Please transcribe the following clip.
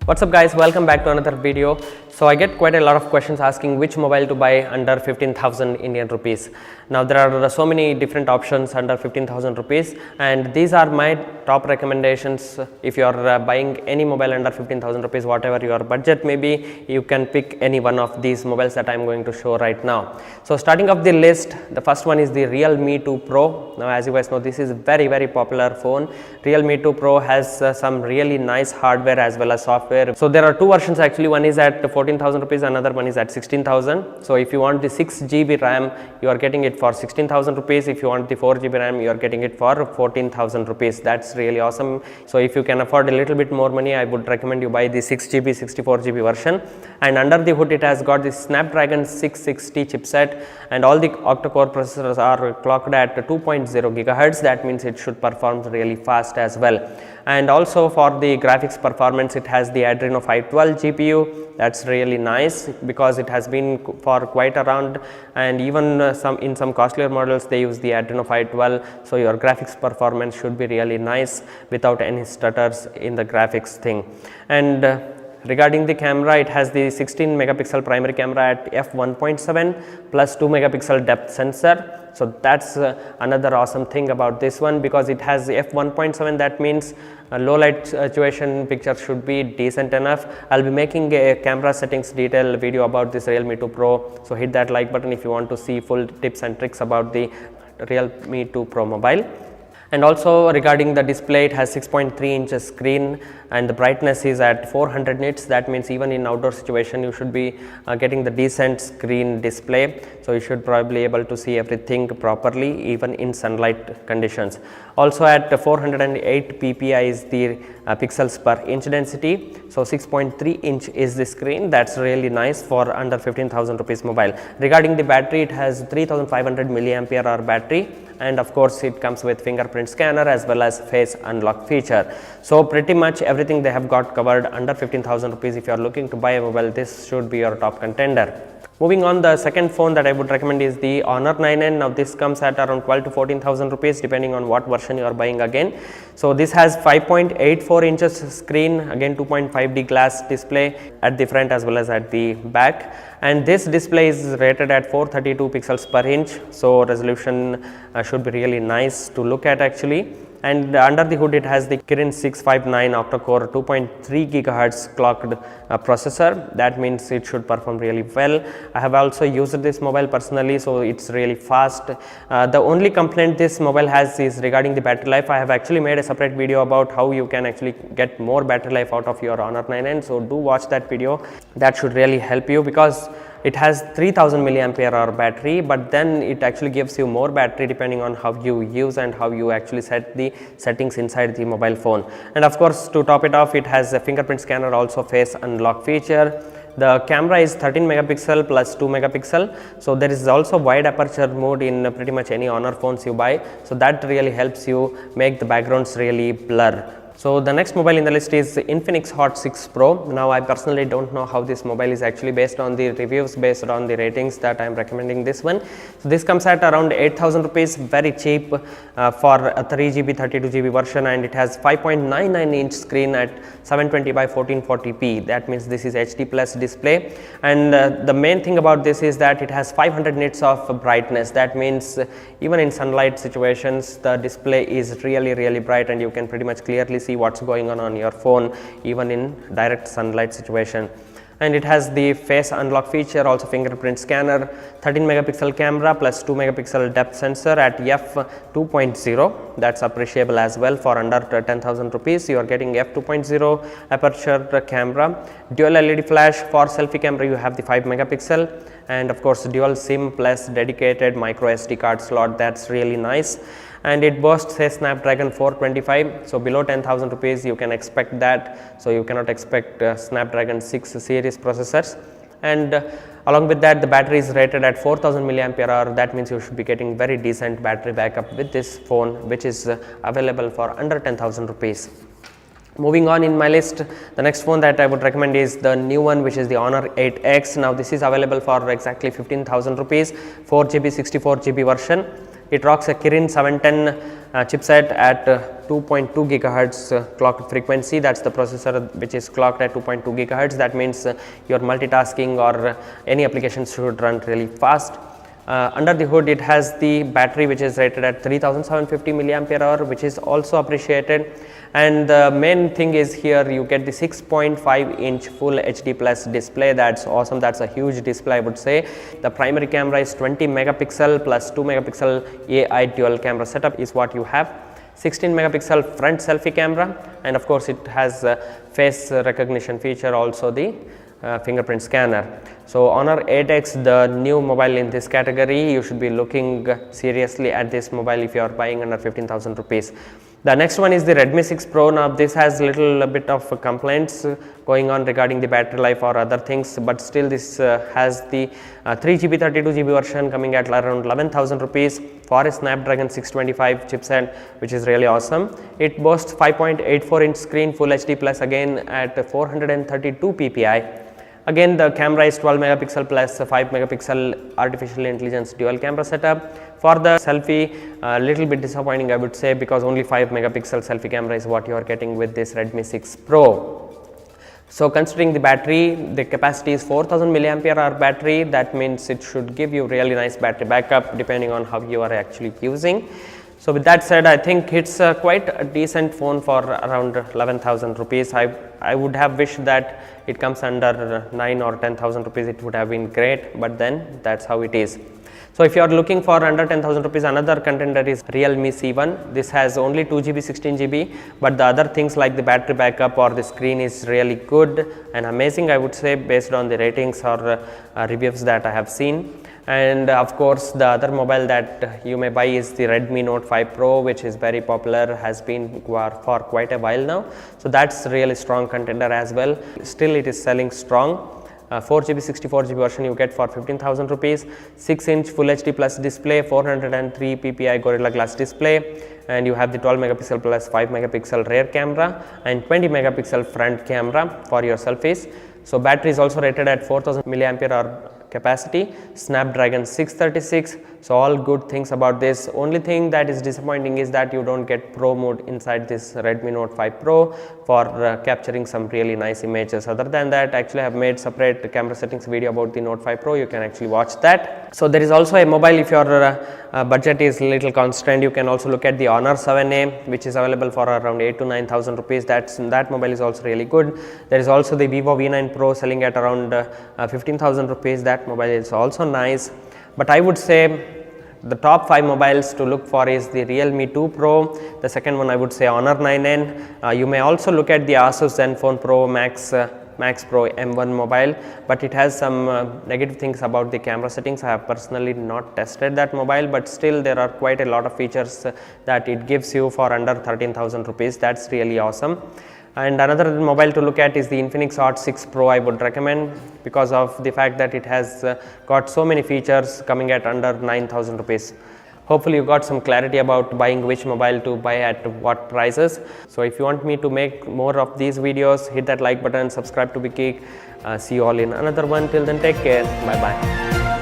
What's up guys, welcome back to another video. So I get quite a lot of questions asking which mobile to buy under 15,000 Indian rupees. Now there are so many different options under 15,000 rupees, and these are my top recommendations. If you are buying any mobile under 15,000 rupees, whatever your budget may be, you can pick any one of these mobiles that I am going to show right now. So starting off the list, the first one is the Realme 2 Pro. Now as you guys know, this is very popular phone. Realme 2 Pro has some really nice hardware as well as software. So there are two versions actually. One is at 14,000 rupees, another one is at 16,000. So if you want the 6 GB RAM, you are getting it for 16,000 rupees. If you want the 4 GB RAM, you are getting it for 14,000 rupees. That's really awesome. So if you can afford a little bit more money, I would recommend you buy the 6 GB 64 GB version. And under the hood, it has got the Snapdragon 660 chipset, and all the octa-core processors are clocked at 2.0 gigahertz. That means it should perform really fast as well. And also for the graphics performance, it has the Adreno 512 GPU. That's really nice because it has been for quite around, and even in some costlier models they use the Adreno 512. So your graphics performance should be really nice without any stutters in the graphics thing. And regarding the camera, it has the 16 megapixel primary camera at f1.7 plus 2 megapixel depth sensor. So that's another awesome thing about this one, because it has f1.7. that means low light situation picture should be decent enough. I'll be making a camera settings detailed video about this Realme 2 Pro, so hit that like button if you want to see full tips and tricks about the Realme 2 Pro mobile. And also regarding the display, it has 6.3 inches screen and the brightness is at 400 nits. That means even in outdoor situation you should be getting the decent screen display. So you should probably able to see everything properly even in sunlight conditions. Also at 408 ppi is the pixels per inch density. So 6.3 inch is the screen. That's really nice for under 15,000 rupees mobile. Regarding the battery, it has 3500 milliampere hour battery, and of course it comes with fingerprint scanner as well as face unlock feature. So pretty much everything they have got covered under 15,000 rupees. If you are looking to buy a mobile, this should be your top contender. Moving on, the second phone that I would recommend is the Honor 9N. Now this comes at around 12 to 14,000 rupees depending on what version you are buying again. So this has 5.84 inches screen, again 2.5D glass display at the front as well as at the back, and this display is rated at 432 pixels per inch. So resolution should be really nice to look at actually. And under the hood, it has the Kirin 659 octa-core 2.3 gigahertz clocked processor. That means it should perform really well. I have also used this mobile personally, so it's really fast. The only complaint this mobile has is regarding the battery life. I have actually made a separate video about how you can actually get more battery life out of your Honor 9N. So do watch that video. That should really help you, because it has 3000 milliampere hour battery, but then it actually gives you more battery depending on how you use and how you actually set the settings inside the mobile phone. And of course, to top it off, it has a fingerprint scanner, also face unlock feature. The camera is 13 megapixel plus 2 megapixel. So there is also wide aperture mode in pretty much any Honor phones you buy. So that really helps you make the backgrounds really blur. So the next mobile in the list is Infinix Hot 6 Pro. Now I personally don't know how this mobile is actually, based on the reviews, based on the ratings, that I am recommending this one. So this comes at around 8,000 rupees, very cheap for a 3 GB 32 GB version, and it has 5.99 inch screen at 720 by 1440p. That means this is HD plus display, and the main thing about this is that it has 500 nits of brightness. That means even in sunlight situations the display is really bright, and you can pretty much clearly see what's going on your phone even in direct sunlight situation. And it has the face unlock feature, also fingerprint scanner, 13 megapixel camera plus 2 megapixel depth sensor at f2.0. that's appreciable as well. For under 10,000 rupees you are getting f2.0 aperture camera, dual LED flash. For selfie camera you have the 5 megapixel, and of course dual SIM plus dedicated micro SD card slot. That's really nice. And it boasts a Snapdragon 425. So below 10,000 rupees you can expect that. So you cannot expect Snapdragon 6 series processors. And along with that, the battery is rated at 4000 milliampere hour. That means you should be getting very decent battery backup with this phone, which is available for under 10,000 rupees. Moving on in my list, the next phone that I would recommend is the new one, which is the Honor 8X. Now this is available for exactly 15,000 rupees, 4 GB 64 GB version. It rocks a Kirin 710 chipset at 2.2 gigahertz clocked frequency. That's the processor which is clocked at 2.2 gigahertz. That means your multitasking or any applications should run really fast. Under the hood, it has the battery which is rated at 3750 milliampere hour, which is also appreciated. And the main thing is here you get the 6.5 inch full HD plus display. That's awesome. That's a huge display, I would say. The primary camera is 20 megapixel plus 2 megapixel AI dual camera setup is what you have. 16 megapixel front selfie camera, and of course it has face recognition feature, also the fingerprint scanner. So Honor 8X, the new mobile in this category, you should be looking seriously at this mobile if you are buying under 15,000 rupees. The next one is the Redmi 6 Pro. Now this has little bit of complaints going on regarding the battery life or other things, but still this has the 3GB 32GB version coming at around 11,000 rupees for a Snapdragon 625 chipset, which is really awesome. It boasts 5.84 inch screen, full HD plus, again at 432 ppi. Again, the camera is 12 megapixel plus 5 megapixel artificial intelligence dual camera setup. For the selfie, a little bit disappointing, I would say, because only 5 megapixel selfie camera is what you are getting with this Redmi 6 Pro. So considering the battery, the capacity is 4000 milliampere hour battery. That means it should give you really nice battery backup depending on how you are actually using. So with that said, I think it's quite a decent phone for around 11,000 rupees. I would have wished that it comes under 9 or 10,000 rupees. It would have been great, but then that's how it is. So if you are looking for under 10,000 rupees, another contender is Realme C1. This has only 2GB, 16GB, but the other things like the battery backup or the screen is really good and amazing, I would say, based on the ratings or reviews that I have seen. And of course, the other mobile that you may buy is the Redmi Note 5 Pro, which is very popular, has been for quite a while now. So that's really strong contender as well. Still it is selling strong. 4GB, 64GB version you get for 15,000 rupees, 6 inch full HD plus display, 403 ppi Gorilla Glass display, and you have the 12 megapixel plus 5 megapixel rear camera and 20 megapixel front camera for your selfies. So battery is also rated at 4000 milliampere hour capacity, Snapdragon 636. So all good things about this. Only thing that is disappointing is that you don't get Pro mode inside this Redmi Note 5 Pro for capturing some really nice images. Other than that, actually I have made separate camera settings video about the Note 5 Pro. You can actually watch that. So there is also a mobile if your budget is little constrained. You can also look at the Honor 7A, which is available for around 8 to 9,000 rupees. That mobile is also really good. There is also the Vivo V9 Pro selling at around 15,000 rupees. That mobile is also nice. But I would say the top 5 mobiles to look for is the Realme 2 Pro. The second one I would say Honor 9N. You may also look at the Asus Zenfone Pro Max Pro M1 mobile, but it has some negative things about the camera settings. I have personally not tested that mobile, but still there are quite a lot of features that it gives you for under 13,000 rupees. That's really awesome. And another mobile to look at is the Infinix Hot 6 Pro. I would recommend because of the fact that it has got so many features coming at under 9,000 rupees. Hopefully you got some clarity about buying which mobile to buy at what prices. So if you want me to make more of these videos, hit that like button, subscribe to Big Geek. See you all in another one. Till then, take care. Bye bye.